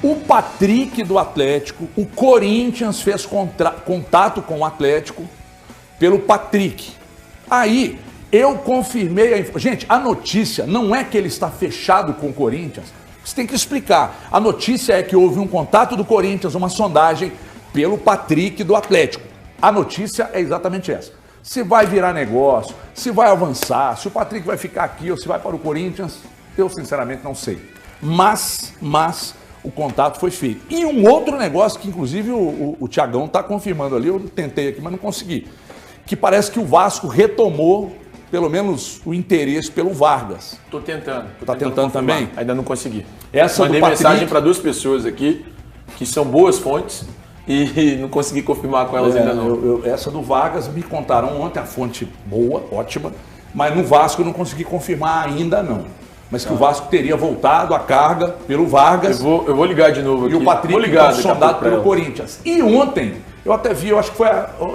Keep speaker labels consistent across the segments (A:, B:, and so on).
A: O Patrick do Atlético, o Corinthians fez contato com o Atlético pelo Patrick. Aí eu confirmei Gente, a notícia não é que ele está fechado com o Corinthians. Você tem que explicar. A notícia é que houve um contato do Corinthians, uma sondagem pelo Patrick do Atlético. A notícia é exatamente essa. Se vai virar negócio, se vai avançar, se o Patrick vai ficar aqui ou se vai para o Corinthians, eu sinceramente não sei. Mas o contato foi feito. E um outro negócio que inclusive o Thiagão está confirmando ali, eu tentei aqui, mas não consegui, que parece que o Vasco retomou pelo menos o interesse pelo Vargas.
B: Tô tentando.
A: Tá tentando também?
B: Ainda não consegui.
A: Mandei
B: mensagem para 2 pessoas aqui, que são boas fontes, e não consegui confirmar com elas ainda não.
A: Essa do Vargas me contaram ontem, a fonte boa, ótima, mas no Vasco eu não consegui confirmar ainda não. Mas que o Vasco teria voltado a carga pelo Vargas.
B: Eu vou ligar de novo aqui.
A: E o Patrick foi sondado pelo Corinthians. E ontem, eu até vi, eu acho que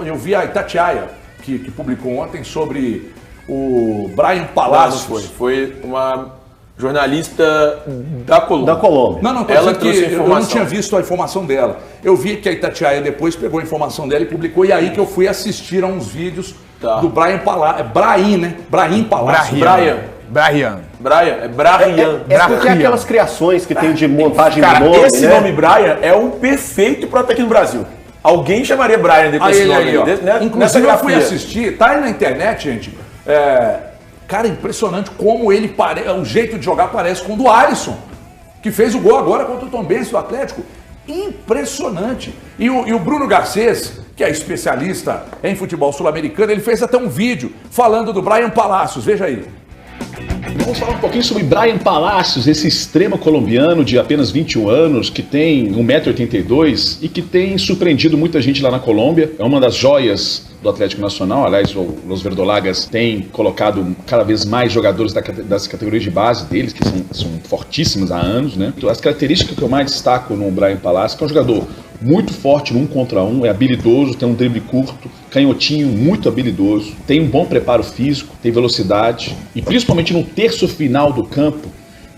A: eu vi a Itatiaia, que publicou ontem sobre o Brian Palacios.
B: Foi uma jornalista da Colômbia.
A: Não, ela trouxe a informação. Eu não tinha visto a informação dela. Eu vi que a Itatiaia depois pegou a informação dela e publicou, e aí que eu fui assistir a uns vídeos do Brian Palacios. Brahim, né? Brahim Palacios.
B: Brian.
C: É porque é aquelas criações que tem de montagem de nome,
B: esse nome Brian é o perfeito para estar aqui no Brasil. Alguém chamaria Brian depois desse nome aí.
A: Inclusive eu fui assistir, tá aí na internet, gente. Cara, impressionante como ele o jeito de jogar parece com o do Alisson, que fez o gol agora contra o Tombense do Atlético. Impressionante. E o Bruno Garcês, que é especialista em futebol sul-americano, ele fez até um vídeo falando do Brian Palacios. Veja aí.
D: Vamos falar um pouquinho sobre Brian Palacios, esse extremo colombiano de apenas 21 anos, que tem 1,82 m e que tem surpreendido muita gente lá na Colômbia. É uma das joias do Atlético Nacional. Aliás, os Verdolagas têm colocado cada vez mais jogadores das categorias de base deles, que são fortíssimas há anos, né? As características que eu mais destaco no Brian Palacios, que é um jogador muito forte no 1 contra 1, é habilidoso, tem um drible curto, canhotinho, muito habilidoso, tem um bom preparo físico, tem velocidade e principalmente no terço final do campo,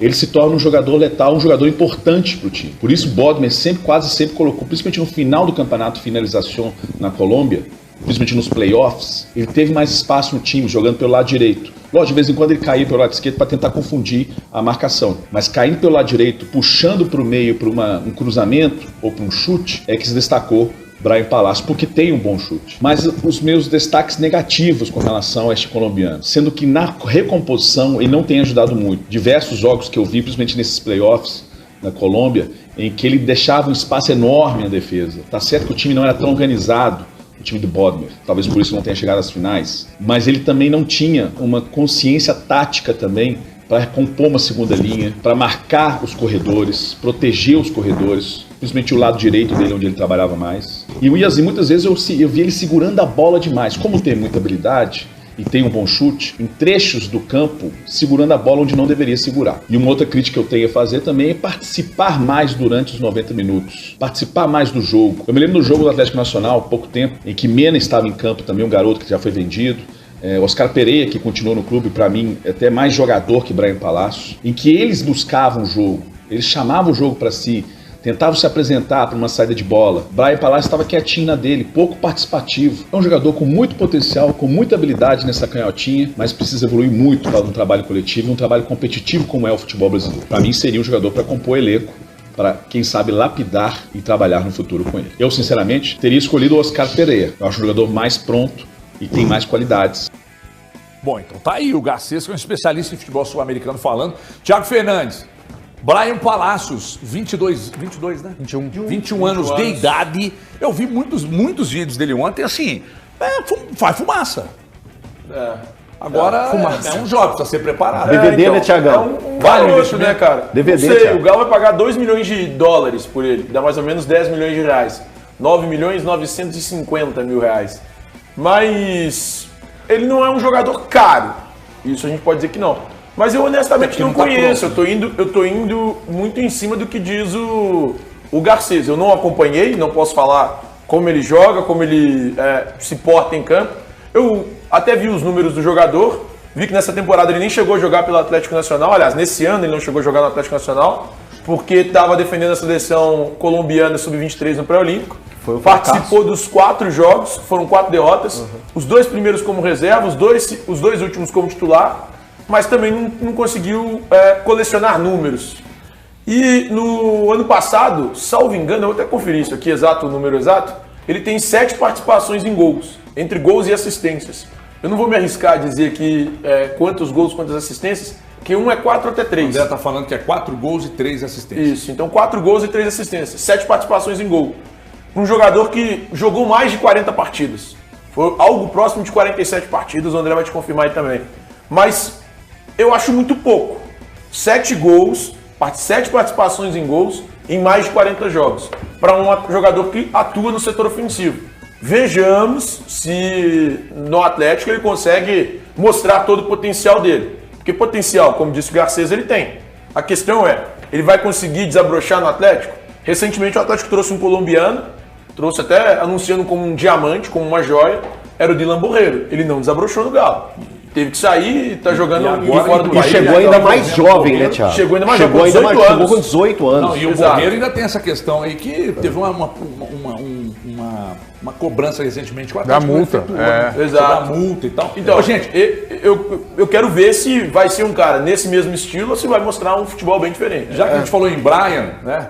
D: ele se torna um jogador letal, um jogador importante para o time. Por isso o Bodmer quase sempre colocou, principalmente no final do campeonato, finalização na Colômbia, principalmente nos playoffs, ele teve mais espaço no time, jogando pelo lado direito. Lógico, de vez em quando ele caía pelo lado esquerdo para tentar confundir a marcação. Mas caindo pelo lado direito, puxando para o meio para um cruzamento ou para um chute, é que se destacou Brian Palacios, porque tem um bom chute. Mas os meus destaques negativos com relação a este colombiano, sendo que na recomposição ele não tem ajudado muito. Diversos jogos que eu vi, principalmente nesses playoffs na Colômbia, em que ele deixava um espaço enorme na defesa. Tá certo que o time não era tão organizado, o time do Bodmer, talvez por isso não tenha chegado às finais, mas ele também não tinha uma consciência tática também para compor uma segunda linha, para marcar os corredores, proteger os corredores, principalmente o lado direito dele, onde ele trabalhava mais. E o Yazid, muitas vezes eu vi ele segurando a bola demais. Como tem muita habilidade e tem um bom chute, em trechos do campo, segurando a bola onde não deveria segurar. E uma outra crítica que eu tenho a fazer também é participar mais durante os 90 minutos. Participar mais do jogo. Eu me lembro do jogo do Atlético Nacional, há pouco tempo, em que Mena estava em campo também, um garoto que já foi vendido. Oscar Pereira, que continuou no clube, para mim, é até mais jogador que Brian Palacios, em que eles buscavam o jogo, eles chamavam o jogo para si, tentavam se apresentar para uma saída de bola. Brian Palacios estava quietinho na dele, pouco participativo. É um jogador com muito potencial, com muita habilidade nessa canhotinha, mas precisa evoluir muito para um trabalho coletivo, um trabalho competitivo como é o futebol brasileiro. Para mim, seria um jogador para compor elenco, para, quem sabe, lapidar e trabalhar no futuro com ele. Eu, sinceramente, teria escolhido o Oscar Pereira. Eu acho um jogador mais pronto e tem mais qualidades.
A: Bom, então tá aí o Garcês, que é um especialista em futebol sul-americano falando. Thiago Fernandes, Brian Palacios, 22, né? 21 anos de idade. Eu vi muitos vídeos dele ontem, assim, faz fumaça. Agora é um jogo, precisa ser preparado.
C: DVD, né, Thiagão?
B: Vale isso, né, cara?
C: DVD,
B: não sei, o Galo vai pagar 2 milhões de dólares por ele, dá mais ou menos 10 milhões de reais. 9 milhões 950 mil reais. Mas ele não é um jogador caro, isso a gente pode dizer que não. Mas eu honestamente não conheço, eu tô indo muito em cima do que diz o Garcês. Eu não acompanhei, não posso falar como ele joga, como ele se porta em campo. Eu até vi os números do jogador, vi que nessa temporada ele nem chegou a jogar pelo Atlético Nacional, aliás, nesse ano ele não chegou a jogar no Atlético Nacional. porque estava defendendo a seleção colombiana sub-23 no pré-olímpico.
C: Foi um
B: Participou dos 4 jogos, foram 4 derrotas. Os 2 primeiros como reserva, os dois últimos como titular, mas também não conseguiu colecionar números. E no ano passado, salvo engano, eu vou até conferir isso aqui, o número exato, ele tem 7 participações em gols, entre gols e assistências. Eu não vou me arriscar a dizer aqui quantos gols, quantas assistências, porque um é 4 até 3.
A: O André tá falando que é 4 gols e 3 assistências.
B: Isso, então 4 gols e 3 assistências, 7 participações em gol. Um jogador que jogou mais de 40 partidas. Foi algo próximo de 47 partidas, o André vai te confirmar aí também. Mas eu acho muito pouco. 7 gols, 7 participações em gols em mais de 40 jogos. Para um jogador que atua no setor ofensivo. Vejamos se no Atlético ele consegue mostrar todo o potencial dele. Porque potencial, como disse o Garcês, ele tem. A questão é, ele vai conseguir desabrochar no Atlético? Recentemente o Atlético trouxe um colombiano, trouxe até anunciando como um diamante, como uma joia, era o Dylan Borreiro. Ele não desabrochou no Galo. Teve que sair e tá jogando fora do país.
C: E chegou ainda mais jovem, né, Thiago?
B: Chegou ainda mais jovem,
C: chegou com 18 anos.
A: Não, e o Borreiro ainda tem essa questão aí que teve uma cobrança recentemente com a
E: da multa.
B: Exato.
A: Da multa e tal.
B: Então, gente, eu quero ver se vai ser um cara nesse mesmo estilo ou se vai mostrar um futebol bem diferente.
A: Já que a gente falou em Brian, né?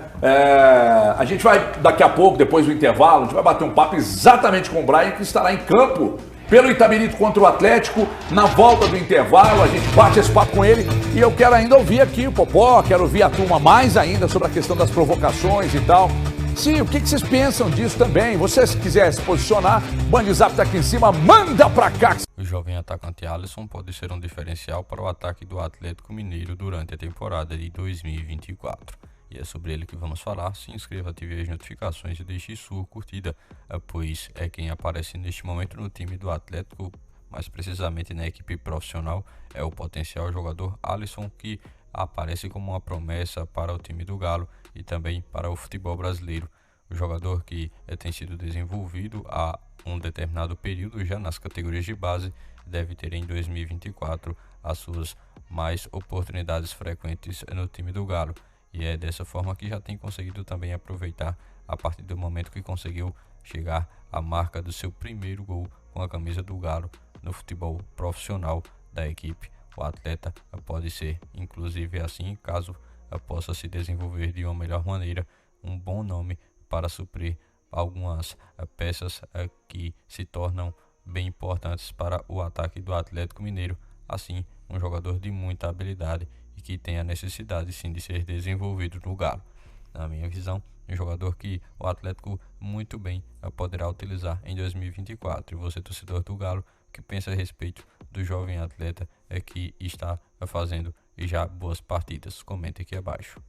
A: A gente vai, daqui a pouco, depois do intervalo, a gente vai bater um papo exatamente com o Brian, que estará em campo pelo Itabirito contra o Atlético. Na volta do intervalo, a gente bate esse papo com ele. E eu quero ainda ouvir aqui o Popó, quero ouvir a turma mais ainda sobre a questão das provocações e tal. Sim, o que vocês pensam disso também? Você, se quiser se posicionar, Bandzap tá aqui em cima, manda pra cá.
F: O jovem atacante Alisson pode ser um diferencial para o ataque do Atlético Mineiro durante a temporada de 2024. E é sobre ele que vamos falar. Se inscreva, ative as notificações e deixe sua curtida, pois é quem aparece neste momento no time do Atlético, mais precisamente na equipe profissional, é o potencial jogador Alisson, que aparece como uma promessa para o time do Galo e também para o futebol brasileiro. O jogador que tem sido desenvolvido há um determinado período já nas categorias de base deve ter em 2024 as suas mais oportunidades frequentes no time do Galo. E é dessa forma que já tem conseguido também aproveitar a partir do momento que conseguiu chegar à marca do seu primeiro gol com a camisa do Galo no futebol profissional da equipe. O atleta pode ser, inclusive assim, caso possa se desenvolver de uma melhor maneira, um bom nome para suprir algumas peças que se tornam bem importantes para o ataque do Atlético Mineiro. Assim, um jogador de muita habilidade e que tem a necessidade sim de ser desenvolvido no Galo. Na minha visão, um jogador que o Atlético muito bem poderá utilizar em 2024. E você, torcedor do Galo, que pensa a respeito do jovem atleta que está fazendo já boas partidas? Comente aqui abaixo.